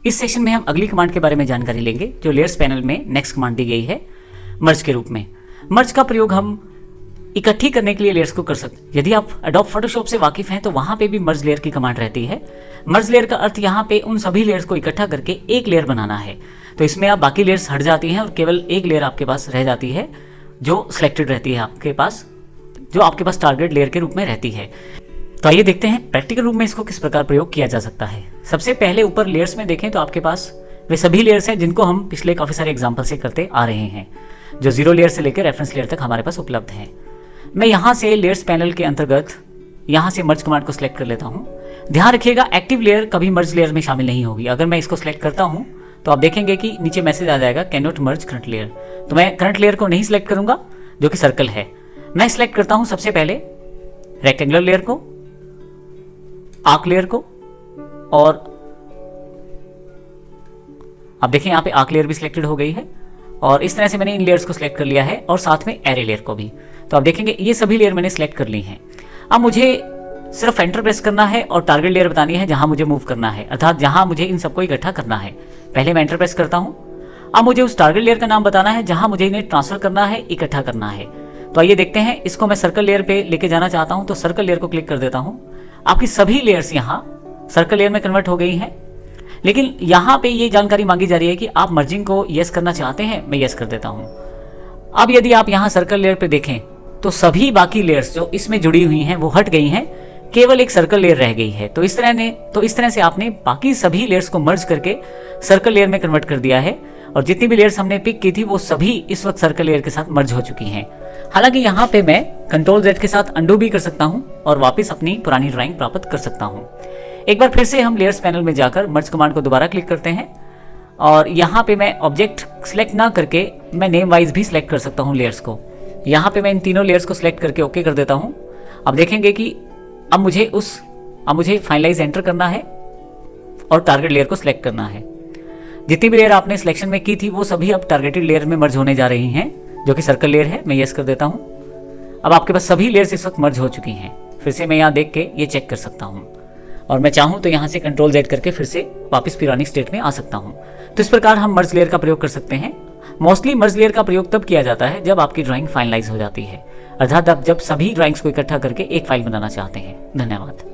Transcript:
इस सेशन में हम अगली कमांड के बारे में जानकारी लेंगे जो लेयर्स पैनल में नेक्स्ट कमांड दी गई है, मर्ज के रूप में। मर्ज का प्रयोग हम इकट्ठी करने के लिए लेयर्स को कर सकते हैं। यदि आप एडोब फोटोशॉप से वाकिफ हैं तो वहां पे भी मर्ज लेयर की कमांड रहती है। मर्ज लेयर का अर्थ यहाँ पे उन सभी लेयर्स को इकट्ठा करके एक लेयर बनाना है। तो इसमें आप बाकी लेयर्स हट जाती हैं और केवल एक लेयर आपके पास रह जाती है जो सिलेक्टेड रहती है आपके पास, जो आपके पास टारगेट लेयर के रूप में रहती है। तो आइए देखते हैं प्रैक्टिकल रूप में इसको किस प्रकार प्रयोग किया जा सकता है। सबसे पहले ऊपर लेयर्स में देखें तो आपके पास वे सभी लेयर्स हैं जिनको हम पिछले काफ़ी सारे एग्जाम्पल से करते आ रहे हैं, जो 0 लेयर से लेकर रेफरेंस लेयर तक हमारे पास उपलब्ध हैं। मैं यहाँ से लेयर्स पैनल के अंतर्गत यहाँ से मर्ज कमांड को सिलेक्ट कर लेता हूँ। ध्यान रखिएगा एक्टिव लेयर कभी मर्ज लेयर में शामिल नहीं होगी। अगर मैं इसको सिलेक्ट करता हूँ तो आप देखेंगे कि नीचे मैसेज आ जाएगा can not merge current layer. तो मैं करंट लेयर को नहीं सिलेक्ट करूंगा जो कि सर्कल है। मैं सिलेक्ट करता हूँ सबसे पहले रेक्टेंगुलर लेयर को, आर्क लेयर को, और आप देखें यहाँ पे आर्क लेयर भी सिलेक्टेड हो गई है। और इस तरह से मैंने इन लेयर्स को सिलेक्ट कर लिया है और साथ में एरे लेयर को भी। तो आप देखेंगे ये सभी लेयर मैंने सिलेक्ट कर ली हैं। अब मुझे सिर्फ एंटर प्रेस करना है और टारगेट लेयर बतानी है जहां मुझे मूव करना है, अर्थात जहां मुझे इन सबको इकट्ठा करना है। पहले मैं एंटर प्रेस करता हूं। अब मुझे उस टारगेट लेयर का नाम बताना है जहां मुझे इन्हें ट्रांसफर करना है, इकट्ठा करना है। तो आइए देखते हैं। इसको मैं सर्कल लेयर पे लेके जाना चाहता हूं तो सर्कल लेयर को क्लिक कर देता हूं। आपकी सभी लेयर्स यहाँ सर्कल लेयर में कन्वर्ट हो गई हैं। लेकिन यहाँ पे ये जानकारी मांगी जा रही है कि आप मर्जिंग को यस करना चाहते हैं। मैं यस कर देता हूँ। अब यदि आप यहाँ सर्कल लेयर पे देखें तो सभी बाकी लेयर्स जो इसमें जुड़ी हुई हैं वो हट गई हैं, केवल एक सर्कल लेयर रह गई है। तो इस तरह से आपने बाकी सभी लेयर्स को मर्ज करके सर्कल लेयर में कन्वर्ट कर दिया है। और जितनी भी लेयर्स हमने पिक की थी वो सभी इस वक्त सर्कल लेयर के साथ मर्ज हो चुकी हैं। हालांकि यहाँ पे मैं कंट्रोल Z के साथ अंडू भी कर सकता हूँ और वापस अपनी पुरानी ड्राइंग प्राप्त कर सकता हूँ। एक बार फिर से हम लेयर्स पैनल में जाकर मर्ज कमांड को दोबारा क्लिक करते हैं और यहाँ पे मैं ऑब्जेक्ट सिलेक्ट ना करके मैं नेम वाइज भी सिलेक्ट कर सकता हूँ लेयर्स को। यहाँ पे मैं इन तीनों लेयर्स को सिलेक्ट करके ओके कर देता हूँ। अब देखेंगे कि अब मुझे फाइनलाइज एंटर करना है और टारगेट लेयर को सिलेक्ट करना है। जितनी भी लेयर आपने सिलेक्शन में की थी वो सभी अब टारगेटेड लेयर में मर्ज होने जा रही हैं, जो कि सर्कल लेयर है। मैं यस कर देता हूँ। अब आपके पास सभी लेयर्स इस वक्त मर्ज हो चुकी हैं। फिर से मैं यहाँ देख के ये चेक कर सकता हूँ और मैं चाहूँ तो यहाँ से कंट्रोल Z करके फिर से वापस पुरानी स्टेट में आ सकता हूँ। तो इस प्रकार हम मर्ज लेयर का प्रयोग कर सकते हैं। मोस्टली मर्ज लेयर का प्रयोग तब किया जाता है जब आपकी ड्राइंग फाइनलाइज हो जाती है, अर्थात आप जब सभी ड्राइंग्स को इकट्ठा करके एक फाइल बनाना चाहते हैं। धन्यवाद।